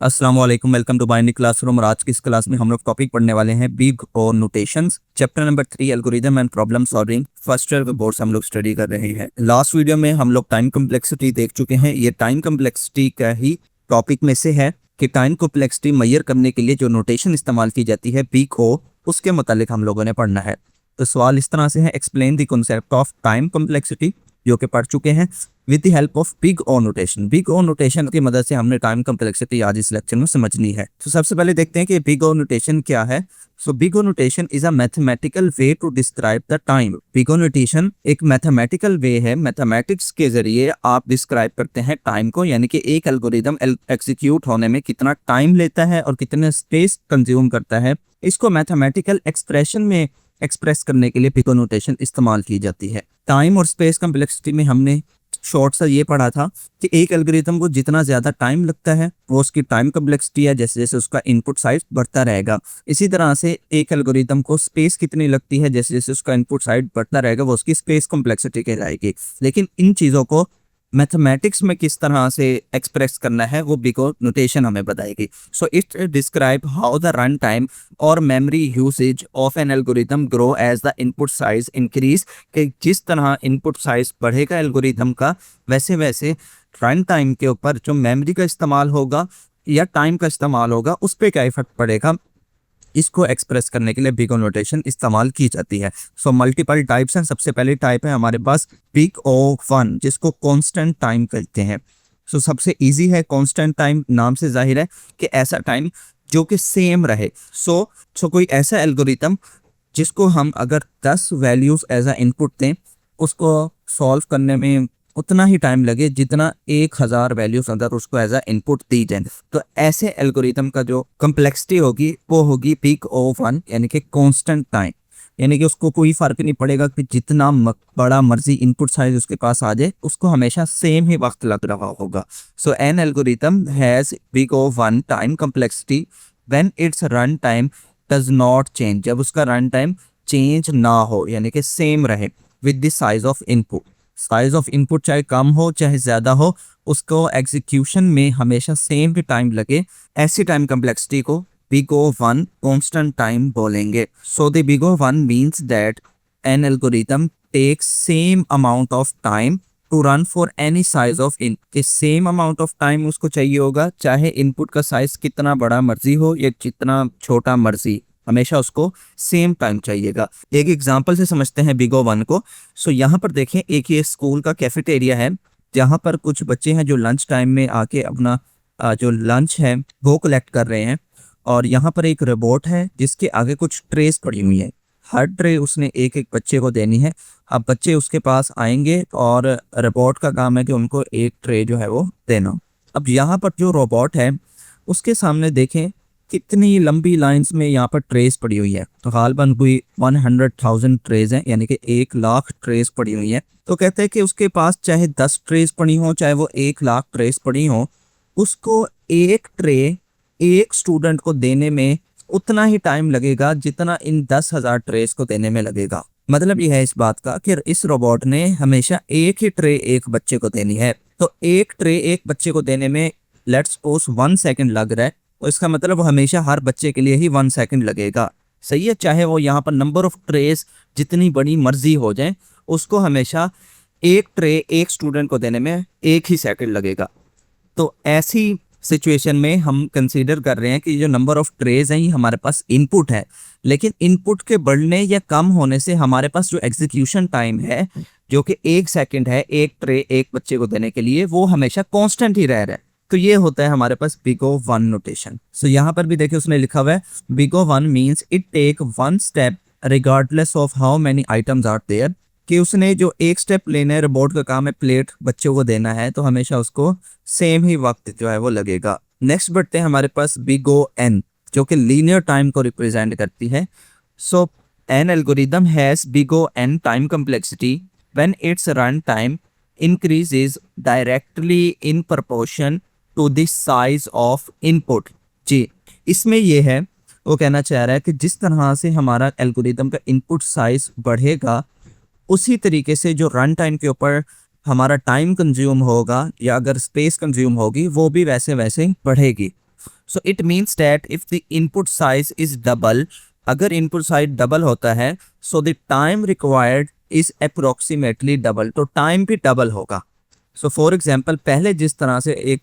अस्सलाम वालेकुम, welcome to binding classroom. और आज की इस क्लास में हम लोग टॉपिक पढ़ने वाले हैं big O notations, chapter number 3 algorithm and problem solving. First year के बोर्ड से हम लोग स्टडी कर रहे हैं। लास्ट वीडियो में हम लोग टाइम कम्प्लेक्सिटी देख चुके हैं। ये टाइम कम्प्लेक्सिटी का ही टॉपिक में से है कि टाइम कम्प्लेक्सिटी मेजर करने के लिए जो नोटेशन इस्तेमाल की जाती है बिग ओ, उसके मुतालिक हम लोगों ने पढ़ना है। तो सवाल इस तरह से है, explain the concept of time complexity, जो कि पढ़ चुके हैं, with the help of big O notation. Big O notation की मदद से हमने टाइम कम्प्लेक्सिटी आज इस लेक्चर में समझनी है। तो सबसे पहले देखते हैं कि बिग ओ नोटेशन क्या है। So big O notation is a mathematical way to describe the time. Big O notation एक मैथमेटिकल वे है, मैथमेटिक्स के जरिए आप डिस्क्राइब करते हैं टाइम को, यानी कि एक एल्गोरिदम एग्जीक्यूट होने में कितना टाइम लेता है और कितने स्पेस कंज्यूम करता है। इसको मैथमेटिकल एक्सप्रेशन में एक्सप्रेस करने के लिए बिग ओ नोटेशन इस्तेमाल की जाती है। टाइम और स्पेस कम्प्लेक्सिटी में हमने शॉर्ट सा ये पढ़ा था कि एक एल्गोरिथम को जितना ज्यादा टाइम लगता है वो उसकी टाइम कम्प्लेक्सिटी है, जैसे जैसे उसका इनपुट साइज बढ़ता रहेगा। इसी तरह से एक एल्गोरिथम को स्पेस कितनी लगती है, जैसे जैसे उसका इनपुट साइज बढ़ता रहेगा, वो उसकी स्पेस कम्प्लेक्सिटी कहलाएगी। लेकिन इन चीजों को मैथमेटिक्स में किस तरह से एक्सप्रेस करना है वो बिग ओ नोटेशन हमें बताएगी। So it describe how the run time और memory usage of an algorithm grow as the input size increase, कि जिस तरह इनपुट साइज बढ़ेगा एल्गोरिथम का, वैसे वैसे रन टाइम के ऊपर जो मेमोरी का इस्तेमाल होगा या टाइम का इस्तेमाल होगा उस पर क्या इफेक्ट पड़ेगा। इसको एक्सप्रेस करने के लिए बिग ओ नोटेशन इस्तेमाल की जाती है। सो मल्टीपल टाइप्स हैं। सबसे पहले टाइप है हमारे पास बिग ओ वन, जिसको कांस्टेंट टाइम कहते हैं। सो सबसे इजी है कांस्टेंट टाइम, नाम से जाहिर है कि ऐसा टाइम जो कि सेम रहे। सो कोई ऐसा एल्गोरिथम जिसको हम अगर 10 वैल्यूज एज अ इनपुट दें, उसको सॉल्व करने में उतना ही टाइम लगे जितना 1000 वैल्यूज अंदर उसको एज अ इनपुट दी जाए, तो ऐसे एल्गोरिथम का जो कम्प्लेक्सिटी होगी वो होगी बिग ओ वन, यानी कि कांस्टेंट टाइम। यानी कि उसको कोई फर्क नहीं पड़ेगा कि जितना बड़ा मर्जी इनपुट साइज उसके पास आ जाए, उसको हमेशा सेम ही वक्त लग रहा होगा। So an algorithm has big O one time complexity when its run time does not change, जब उसका रन टाइम चेंज ना हो, यानी कि सेम रहे with the size of input. Size of input चाहे कम हो चाहे ज्यादा हो, उसको एग्जीक्यूशन में हमेशा सेम ही टाइम लगे, ऐसी टाइम कम्प्लेक्सिटी को big O one constant time बोलेंगे। So the big O one means that an algorithm takes same amount of time to run for any size of in, के same amount of time उसको चाहिए होगा, चाहे input का size कितना बड़ा मर्जी हो या जितना छोटा मर्जी, हमेशा उसको सेम टाइम चाहिएगा। एक एग्जांपल से समझते हैं बिग O वन को। सो यहाँ पर देखें, एक ये स्कूल का कैफेटेरिया है जहाँ पर कुछ बच्चे हैं जो लंच टाइम में आके अपना जो लंच है वो कलेक्ट कर रहे हैं। और यहाँ पर एक रोबोट है जिसके आगे कुछ ट्रेस पड़ी हुई है। हर ट्रे उसने एक एक बच्चे को देनी है। अब बच्चे उसके पास आएंगे और रोबोट का काम है कि उनको एक ट्रे जो है वो देना। अब यहाँ पर जो रोबोट है उसके सामने देखें कितनी लंबी लाइंस में यहाँ पर ट्रेस पड़ी हुई है। तो गालबन कोई 100,000 ट्रेस हैं, यानी कि 1 लाख ट्रेस पड़ी हुई है। तो कहते हैं कि उसके पास चाहे 10 ट्रेस पड़ी हो चाहे वो 1 लाख ट्रेस पड़ी हो, उसको एक ट्रे एक स्टूडेंट को देने में उतना ही टाइम लगेगा जितना इन 10,000 ट्रेस को देने में लगेगा। मतलब यह है इस बात का कि इस रोबोट ने हमेशा एक ही ट्रे एक बच्चे को देनी है। तो एक ट्रे एक बच्चे को देने में लेट्स सपोज 1 सेकंड लग रहा है, तो इसका मतलब हमेशा हर बच्चे के लिए ही 1 सेकंड लगेगा। सही है, चाहे वो यहाँ पर नंबर ऑफ ट्रेस जितनी बड़ी मर्जी हो जाए, उसको हमेशा एक ट्रे एक स्टूडेंट को देने में 1 ही सेकंड लगेगा। तो ऐसी सिचुएशन में हम कंसीडर कर रहे हैं कि जो नंबर ऑफ ट्रेज हैं ये हमारे पास इनपुट है, लेकिन इनपुट के बढ़ने या कम होने से हमारे पास जो एग्जीक्यूशन टाइम है, जो कि 1 सेकंड है एक ट्रे एक बच्चे को देने के लिए, वो हमेशा कांस्टेंट ही रह रहा है। तो ये होता है हमारे पास big O one notation. So यहाँ पर भी देखिए उसने लिखा हुआ है big O one means it take one step regardless of how many items are there, कि उसने जो एक स्टेप लेना है, रोबोट का काम है प्लेट बच्चों को देना है, तो हमेशा उसको सेम ही वक्त जो है वो लगेगा। नेक्स्ट बढ़ते हैं हमारे पास बिग O एन, जो कि लीनियर टाइम को रिप्रेजेंट करती है। So an algorithm has big O n time complexity when its run time increases directly in proportion to the size of input. जी, इसमें यह है, वो कहना चाह रहा है कि जिस तरह से हमारा एल्गोरिदम का इनपुट साइज बढ़ेगा, उसी तरीके से जो रन टाइम के ऊपर हमारा टाइम कंज्यूम होगा या अगर स्पेस कंज्यूम होगी वो भी वैसे वैसे बढ़ेगी। So it means that if the input size is double, अगर इनपुट साइज डबल होता है so the time required is approximately double, तो टाइम भी डबल होगा। सो फॉर एग्जांपल पहले जिस तरह से एक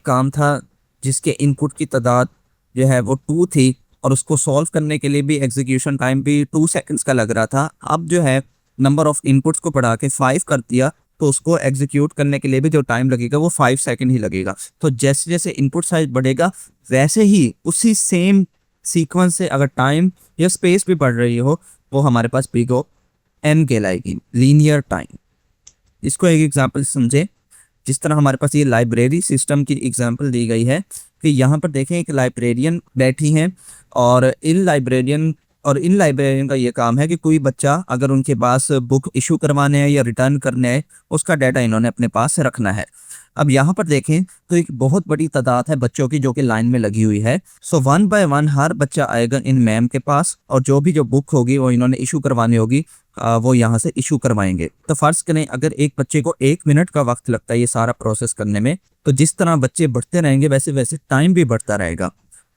काम था जिसके इनपुट की तादाद जो है वो 2 थी और उसको सॉल्व करने के लिए भी एग्जीक्यूशन टाइम भी 2 सेकंड्स का लग रहा था, अब जो है नंबर ऑफ इनपुट्स को बढ़ा के 5 कर दिया तो उसको एग्जीक्यूट करने के लिए भी जो टाइम लगेगा वो 5 सेकंड ही लगेगा। तो जैसे जैसे इनपुट साइज बढ़ेगा वैसे ही उसी सेम सीक्वेंस से अगर टाइम या स्पेस भी बढ़ रही हो वो हमारे पास बिग ओ एन कहलाएगी, लीनियर टाइम। इसको एक एग्जांपल समझे, जिस तरह हमारे पास ये लाइब्रेरी सिस्टम की एग्जांपल दी गई है कि यहाँ पर देखें एक लाइब्रेरियन बैठी हैं और इन लाइब्रेरियन का ये काम है कि कोई बच्चा अगर उनके पास बुक इशू करवाने हैं या रिटर्न करने हैं उसका डाटा इन्होंने अपने पास रखना है। अब यहाँ पर देखें तो एक बहुत बड़ी तादाद है बच्चों की जो कि लाइन में लगी हुई है। सो 1 बाय 1 हर बच्चा आएगा इन मैम के पास और जो बुक होगी वो इन्होंने इशू करवानी होगी वो यहाँ से इशू करवाएंगे। तो फर्ज करें अगर एक बच्चे को 1 मिनट का वक्त लगता है ये सारा प्रोसेस करने में, तो जिस तरह बच्चे बढ़ते रहेंगे वैसे वैसे टाइम भी बढ़ता रहेगा,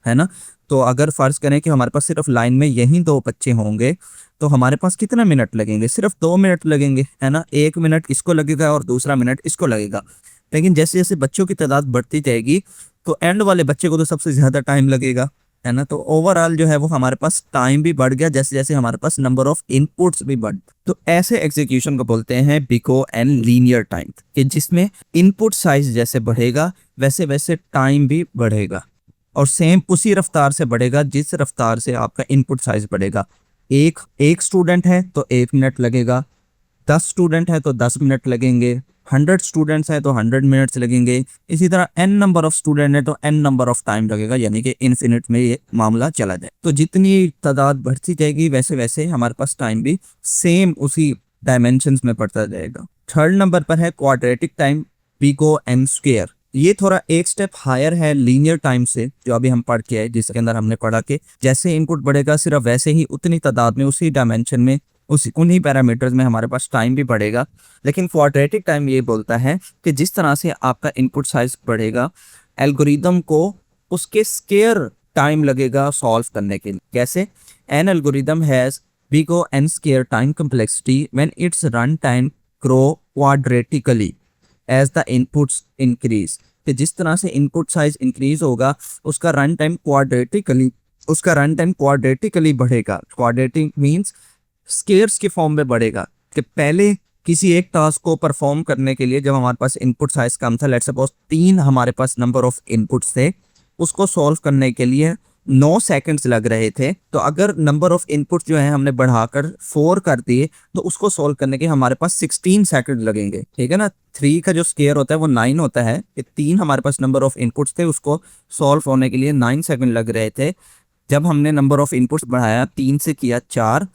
है ना। तो अगर फर्ज करें कि हमारे पास सिर्फ लाइन में यही 2 बच्चे होंगे तो हमारे पास कितना मिनट लगेंगे, सिर्फ 2 मिनट लगेंगे, है ना। 1 मिनट इसको लगेगा और दूसरा मिनट इसको लगेगा। लेकिन जैसे जैसे बच्चों की तादाद बढ़ती जाएगी तो एंड वाले बच्चे को तो सबसे ज़्यादा टाइम लगेगा, है ना। तो ओवरऑल जो है वो हमारे पास टाइम भी बढ़ गया जैसे जैसे हमारे पास नंबर ऑफ इनपुट्स भी बढ़। तो ऐसे एग्जीक्यूशन को बोलते हैं big O n linear time, कि जिसमें इनपुट साइज जैसे बढ़ेगा वैसे वैसे टाइम भी बढ़ेगा और सेम उसी रफ्तार से बढ़ेगा जिस रफ्तार से आपका इनपुट साइज बढ़ेगा। एक स्टूडेंट है तो 1 मिनट लगेगा, 10 स्टूडेंट है तो 10 मिनट लगेंगे, 100 स्टूडेंट्स है तो 100 मिनट्स लगेंगे। इसी तरह n नंबर ऑफ स्टूडेंट है तो n नंबर ऑफ टाइम लगेगा, यानी कि इन्फिनिट में ये मामला चला जाए। तो जितनी तादाद बढ़ती जाएगी वैसे वैसे हमारे पास टाइम भी सेम उसी डायमेंशंस में बढ़ता जाएगा। थर्ड नंबर पर है quadratic time, big O n square. ये थोड़ा एक स्टेप हायर है लीनियर टाइम से जो अभी हम पढ़ के आए, जिसके अंदर हमने पढ़ा कि जैसे इनपुट बढ़ेगा सिर्फ वैसे ही उतनी तादाद में उसी डायमेंशन में उन्हीं पैरामीटर्स में हमारे पास टाइम भी बढ़ेगा। लेकिन क्वाड्रेटिक टाइम ये बोलता है कि जिस तरह से आपका इनपुट साइज बढ़ेगा एल्गोरिदम को उसके स्क्वायर टाइम लगेगा सॉल्व करने के लिए। कैसे? An algorithm has big O n square time complexity when its run time grow quadratically as the inputs increase. कि जिस तरह से इनपुट साइज इंक्रीज होगा उसका रन टाइम क्वाड्रेटिकली बढ़ेगा। क्वाड्रेटिक मींस स्क्वायर्स के फॉर्म में बढ़ेगा। कि पहले किसी एक टास्क को परफॉर्म करने के लिए जब हमारे पास इनपुट साइज कम था, लेट्स सपोज 3 हमारे पास नंबर ऑफ इनपुट्स थे, उसको सॉल्व करने के लिए 9 सेकंड्स लग रहे थे। तो अगर नंबर ऑफ इनपुट जो है हमने बढ़ाकर 4 कर दिए तो उसको सॉल्व करने के हमारे पास 16 सेकंड लगेंगे, ठीक है ना। 3 का जो स्क्वायर होता है वो 9 होता है। कि 3 हमारे पास नंबर ऑफ इनपुट्स थे, उसको सॉल्व होने के लिए 9 सेकंड लग रहे थे। जब हमने नंबर ऑफ इनपुट्स बढ़ाया 3 से किया 4,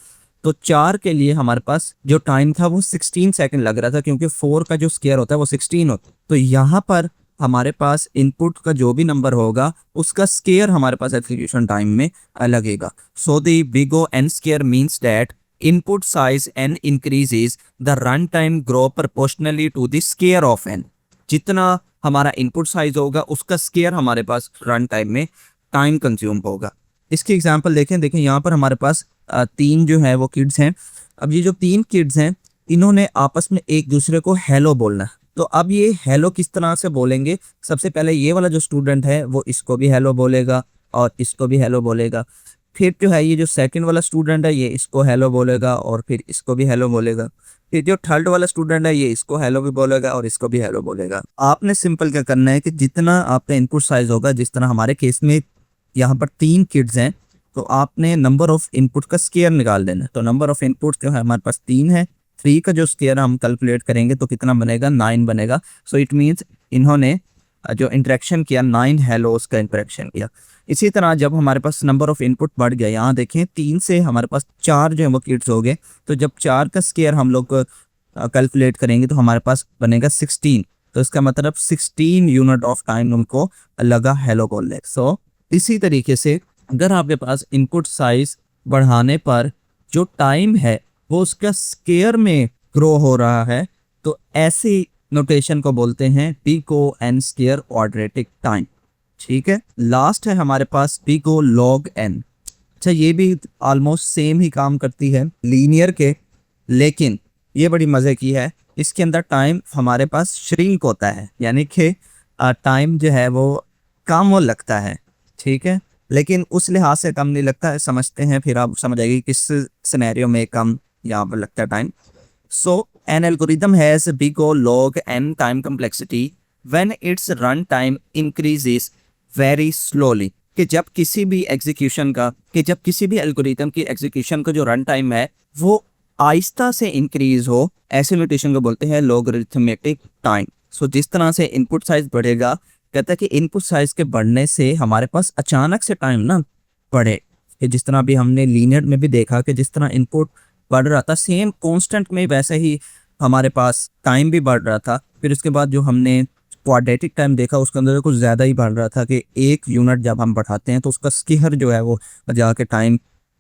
तो 4 के लिए हमारे पास जो टाइम था वो 16 सेकंड लग रहा था, क्योंकि 4 का जो स्क्वायर होता है वो 16 होता है। तो यहाँ पर हमारे पास इनपुट का जो भी नंबर होगा उसका स्क्वायर हमारे पास एग्जीक्यूशन टाइम में लगेगा। So the big O n square means that input size n increases the run time grow proportionally to the square of n। जितना हमारा इनपुट साइज होगा उसका स्क्वायर हमारे पास रन टाइम में टाइम कंज्यूम होगा। इसकी एग्जांपल देखें यहाँ पर हमारे पास 3 जो है वो किड्स हैं। अब ये जो 3 किड्स हैं इन्होंने आपस में एक दूसरे को हेलो बोलना है। तो अब ये हेलो किस तरह से बोलेंगे? सबसे पहले ये वाला जो स्टूडेंट है वो इसको भी हेलो बोलेगा और इसको भी हेलो बोलेगा। फिर जो है ये जो सेकंड वाला स्टूडेंट है ये इसको हेलो बोलेगा और फिर इसको भी हेलो बोलेगा। फिर जो थर्ड वाला स्टूडेंट है ये इसको हेलो भी बोलेगा और इसको भी हेलो बोलेगा। आपने सिंपल क्या करना है कि जितना आपका इनपुट साइज होगा, जिस तरह हमारे केस में यहाँ पर 3 किड्स हैं, तो आपने नंबर ऑफ इनपुट का स्क्वायर निकाल देना। तो नंबर ऑफ इनपुट जो है हमारे पास 3 है, 3 का जो स्क्वायर हम कैलकुलेट करेंगे तो कितना बनेगा? 9 बनेगा। सो इट मीन्स इन्होंने जो इंटरेक्शन किया 9 हेलोस का इंटरेक्शन किया। इसी तरह जब हमारे पास नंबर ऑफ इनपुट बढ़ गया, यहाँ देखें 3 से हमारे पास 4 जो है वो किड्स हो गए। तो जब 4 का स्क्वायर हम लोग कैलकुलेट करेंगे तो हमारे पास बनेगा 16। तो इसका मतलब 16 यूनिट ऑफ टाइम उनको लगा हेलो बोलने। सो इसी तरीके से अगर आपके पास इनपुट साइज बढ़ाने पर जो टाइम है वो उसका स्क्वायर में ग्रो हो रहा है, तो ऐसी नोटेशन को बोलते हैं big O n square quadratic time. ठीक है। लास्ट है हमारे पास बिग ओ लॉग एन। अच्छा, ये भी ऑलमोस्ट सेम ही काम करती है लीनियर के, लेकिन ये बड़ी मज़े की है। इसके अंदर टाइम हमारे पास श्रिंक होता है, यानी कि टाइम जो है वो कम वो लगता है, ठीक है, लेकिन उस लिहाज से कम नहीं लगता है। समझते हैं, फिर आप समझ आएगी किस सिनेरियो में कम यहाँ पर लगता है time. So an algorithm has a big O log n time complexity when its run time increases very slowly। कि जब किसी भी एल्गोरिथम की एग्जीक्यूशन का जो रन टाइम है वो आहिस्ता से इंक्रीज हो, ऐसे नोटेशन को बोलते हैं लॉगरिथमेटिक टाइम। सो जिस तरह से इनपुट साइज बढ़ेगा, कहता है कि इनपुट साइज के बढ़ने से हमारे पास अचानक से टाइम ना बढ़े, कि जिस तरह अभी हमने लीनियर में भी देखा कि जिस तरह इनपुट बढ़ रहा था सेम कांस्टेंट में वैसे ही हमारे पास टाइम भी बढ़ रहा था। फिर उसके बाद जो हमने क्वाड्रेटिक टाइम देखा उसके अंदर कुछ ज़्यादा ही बढ़ रहा था कि एक यूनिट जब हम बढ़ाते हैं तो उसका स्केयर जो है वो जाके टाइम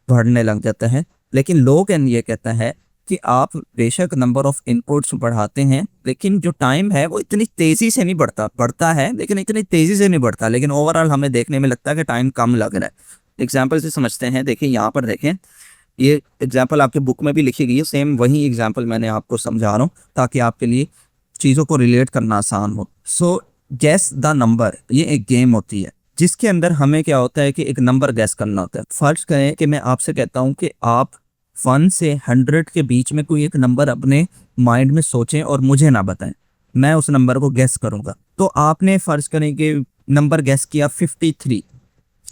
बढ़ने लग जाता है। लेकिन log n ये कहता है कि आप बेशक नंबर ऑफ इनपुट्स बढ़ाते हैं लेकिन जो टाइम है वो इतनी तेज़ी से नहीं बढ़ता है लेकिन इतनी तेज़ी से नहीं बढ़ता, लेकिन ओवरऑल हमें देखने में लगता है कि टाइम कम लग रहा है। एग्जाम्पल से समझते हैं। देखिए यहाँ पर देखें, ये एग्जाम्पल आपके बुक में भी लिखी गई है, सेम वही एग्जाम्पल मैंने आपको समझा रहा हूँ ताकि आपके लिए चीज़ों को रिलेट करना आसान हो। सो गैस द नंबर, ये एक गेम होती है जिसके अंदर हमें क्या होता है कि एक नंबर गैस करना होता है। फर्ज करें कि मैं आपसे कहता हूँ कि आप 1 से 100 के बीच में कोई एक नंबर अपने माइंड में सोचें और मुझे ना बताएं, मैं उस नंबर को गैस करूँगा। तो आपने फर्ज करें कि नंबर गैस किया 53।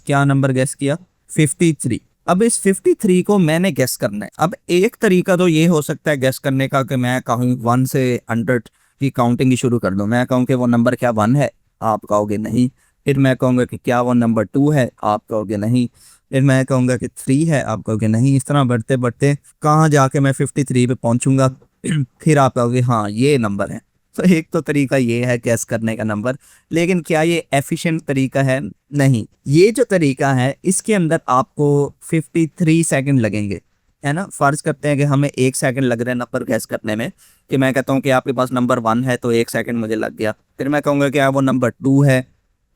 क्या नंबर गैस किया? 53। अब इस 53 को मैंने गैस करना है। अब एक तरीका तो ये हो सकता है गैस करने का कि मैं कहूँ 1 से 100 की काउंटिंग ही शुरू कर दूँ। मैं कहूँ कि वो नंबर क्या 1 है, आप कहोगे नहीं। फिर मैं कहूँगा कि क्या वो नंबर 2 है, आप कहोगे नहीं। फिर मैं कहूँगा कि 3 है, आप कहोगे नहीं। इस तरह बढ़ते बढ़ते कहाँ जाके मैं 53 पे पहुँचूंगा, फिर आप कहोगे हाँ ये नंबर है। तो एक तो तरीका ये है गैस करने का नंबर, लेकिन क्या ये एफिशिएंट तरीका है? नहीं। ये जो तरीका है इसके अंदर आपको 53 सेकंड लगेंगे, है ना। फर्ज करते हैं कि हमें 1 सेकंड लग रहा है नंबर गैस करने में, कि मैं कहता हूँ कि आपके पास नंबर 1 है तो 1 सेकंड मुझे लग गया। फिर मैं कहूँगा क्या वो नंबर 2 है,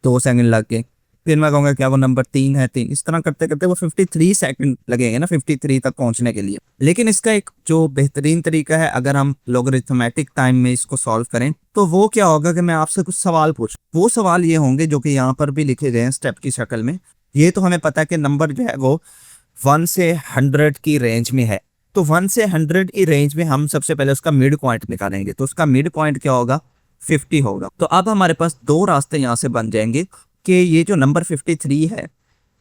2 सेकंड लग गए। फिर मैं कहूँगा क्या वो नंबर 3 है, 3। इस तरह करते करते वो 53 सेकंड लगेंगे ना 53 तक पहुँचने के लिए। लेकिन इसका एक जो बेहतरीन तरीका है, अगर हम लॉगरिथमेटिक टाइम में इसको सॉल्व करें तो वो क्या होगा कि मैं आपसे कुछ सवाल पूछूं। वो सवाल ये होंगे जो कि यहाँ पर भी लिखे गए हैं स्टेप की शक्ल में। ये तो हमें पता है कि नंबर जो है वो 1 से 100 की रेंज में है, तो 1 से 100 की रेंज में हम सबसे पहले उसका मिड पॉइंट निकालेंगे। तो उसका मिड पॉइंट क्या होगा? 50 होगा। तो अब हमारे पास 2 रास्ते यहाँ से बन जाएंगे कि ये जो नंबर 53 है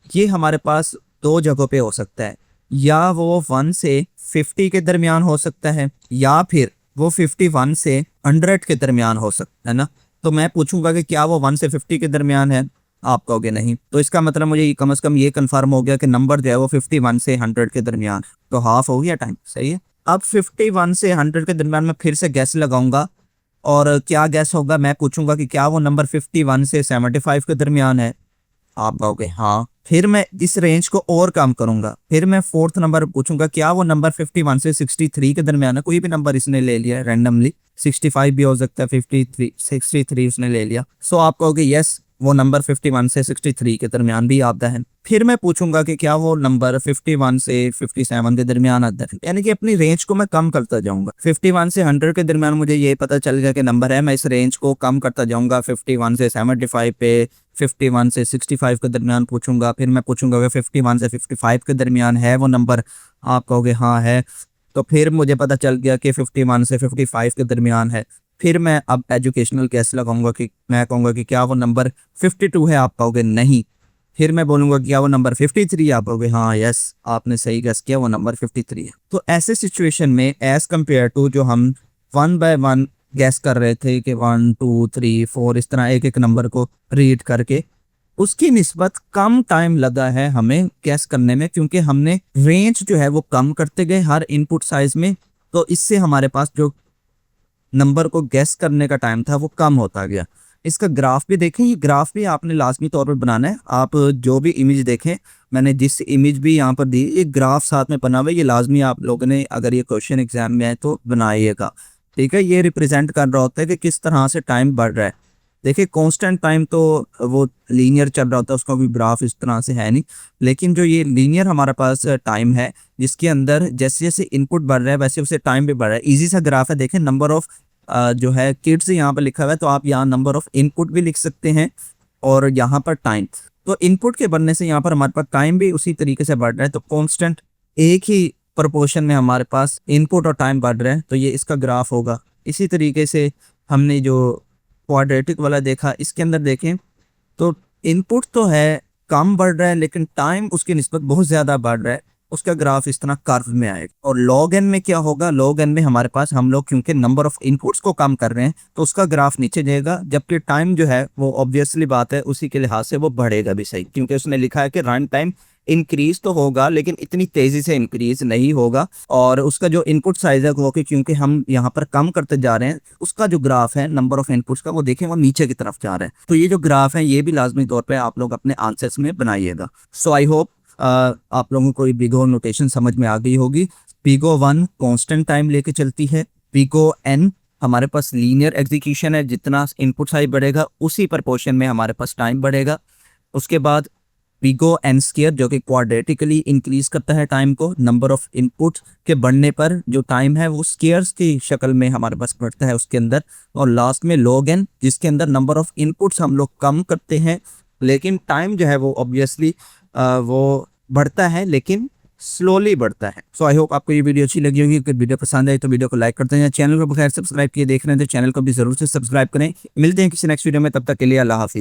ये हमारे पास 2 जगहों पे हो सकता है। या वो 1 से 50 के दरमियान हो सकता है, या फिर वो 51 से 100 के दरमियान हो सकता है ना। तो मैं पूछूंगा कि क्या वो 1 से 50 के दरमियान है, आप कहोगे नहीं। तो इसका मतलब मुझे कम से कम ये कंफर्म हो गया कि नंबर जो है वो 51 से 100 के दरमियान। तो हाफ हो गया टाइम, सही है। अब 51 से 100 के दरमियान मैं फिर से गैस लगाऊंगा, और क्या गैस होगा? मैं पूछूंगा कि क्या वो नंबर 51 से 75 के दरमियान है, आप कहोगे हाँ। फिर मैं इस रेंज को और कम करूंगा, फिर मैं 4th नंबर पूछूंगा क्या वो नंबर 51 से 63 के दरमियान है। कोई भी नंबर इसने ले लिया रैंडमली, 65 भी हो सकता है, 53 63 उसने ले लिया। सो आप कहोगे यस वो नंबर 51 से 63 के दरमियान भी आता है। फिर मैं पूछूंगा कि क्या वो नंबर 51 से 57 के दरमियान आता है, यानी कि अपनी रेंज को मैं कम करता जाऊंगा। 51 से 100 के दरमियान मुझे ये पता चल गया कि नंबर है, मैं इस रेंज को कम करता जाऊंगा। 51 से 75 पे, 51 से 65 के दरमियान पूछूंगा। फिर मैं पूछूंगा कि 51 से 55 के दरमियान है वो नंबर, आप कहोगे हाँ है। तो फिर मुझे पता चल गया कि 51 से 55 के दरमियान है। फिर मैं अब एजुकेशनल गैस लगाऊंगा कि मैं कहूँगा कि क्या वो नंबर 52 है, आप कहोगे नहीं। फिर मैं बोलूँगा कि क्या वो नंबर 53, आप कहोगे हाँ यस आपने सही गैस किया, वो नंबर 53 है। तो ऐसे सिचुएशन में एज कम्पेयर टू जो हम 1 बाय 1 गैस कर रहे थे कि 1 2 3 4 इस तरह एक एक नंबर को रीड करके, उसकी निस्बत कम टाइम लगा है हमें गैस करने में, क्योंकि हमने रेंज जो है वो कम करते गए हर इनपुट साइज में। तो इससे हमारे पास जो नंबर को गैस करने का टाइम था वो कम होता गया। इसका ग्राफ भी देखें, ये ग्राफ भी आपने लाजमी तौर पर बनाना है। आप जो भी इमेज देखें, मैंने जिस इमेज भी यहाँ पर दी, ये ग्राफ साथ में बना हुआ है, ये लाजमी आप लोगों ने अगर ये क्वेश्चन एग्जाम में है तो बनाइएगा, ठीक है। ये रिप्रेजेंट कर रहा होता है कि किस तरह से टाइम बढ़ रहा है। देखिए कांस्टेंट टाइम तो वो लीनियर चल रहा होता है, उसका भी ग्राफ इस तरह से है नहीं, लेकिन जो ये लीनियर हमारे पास टाइम है जिसके अंदर जैसे जैसे इनपुट बढ़ रहा है वैसे वैसे टाइम भी बढ़ रहा है। इजी सा ग्राफ है, देखें नंबर ऑफ जो है किड्स यहाँ पर लिखा हुआ है, तो आप यहाँ नंबर ऑफ इनपुट भी लिख सकते हैं और यहाँ पर टाइम। तो इनपुट के बढ़ने से यहाँ पर हमारे पास टाइम भी उसी तरीके से बढ़ रहा है, तो कांस्टेंट एक ही प्रोपोर्शन में हमारे पास इनपुट और टाइम बढ़ रहा है, तो ये इसका ग्राफ होगा। इसी तरीके से हमने जो क्वाड्रेटिक वाला देखा, इसके अंदर देखें तो इनपुट तो है कम बढ़ रहा है लेकिन टाइम उसकी निस्बत बहुत ज़्यादा बढ़ रहा है, उसका ग्राफ इस तरह कर्व में आएगा। और लॉग एन में क्या होगा, लॉग एन में हमारे पास हम लोग क्योंकि नंबर ऑफ इनपुट्स को कम कर रहे हैं तो उसका ग्राफ नीचे जाएगा, जबकि टाइम जो है वो ऑब्वियसली बात है उसी के लिहाज से वो बढ़ेगा भी सही, क्योंकि उसने लिखा है कि रन टाइम इंक्रीज तो होगा लेकिन इतनी तेजी से इंक्रीज नहीं होगा। और उसका जो इनपुट साइज है वो क्योंकि हम यहाँ पर कम करते जा रहे हैं, उसका जो ग्राफ है नंबर ऑफ इनपुट्स का वो देखें वो नीचे की तरफ जा रहा है। तो ये जो ग्राफ है ये भी लाजमी तौर पे आप लोग अपने आंसर्स में बनाइएगा। सो आई होप आप लोगों को पीगो नोटेशन समझ में आ गई होगी। पीगो 1 कांस्टेंट टाइम लेके चलती है, पीगो n हमारे पास लीनियर एग्जीक्यूशन है, जितना इनपुट साइज बढ़ेगा उसी प्रोपोर्शन में हमारे पास टाइम बढ़ेगा। उसके बाद पीगो n स्क्वायर जो कि क्वाड्रेटिकली इंक्रीज करता है टाइम को, नंबर ऑफ इनपुट के बढ़ने पर जो टाइम है वो स्क्वायर्स की शक्ल में हमारे पास बढ़ता है उसके अंदर। और लास्ट में लॉग n जिसके अंदर नंबर ऑफ इनपुट्स हम लोग कम करते हैं लेकिन टाइम जो है वो ऑब्वियसली वो बढ़ता है लेकिन स्लोली बढ़ता है। सो आई होप आपको ये वीडियो अच्छी लगी होगी। अगर वीडियो पसंद आई तो वीडियो को लाइक करते हैं, चैनल को बगैर सब्सक्राइब किए देख रहे हैं तो चैनल को भी जरूर से सब्सक्राइब करें। मिलते हैं किसी नेक्स्ट वीडियो में, तब तक के लिए अल्लाह हाफिज़।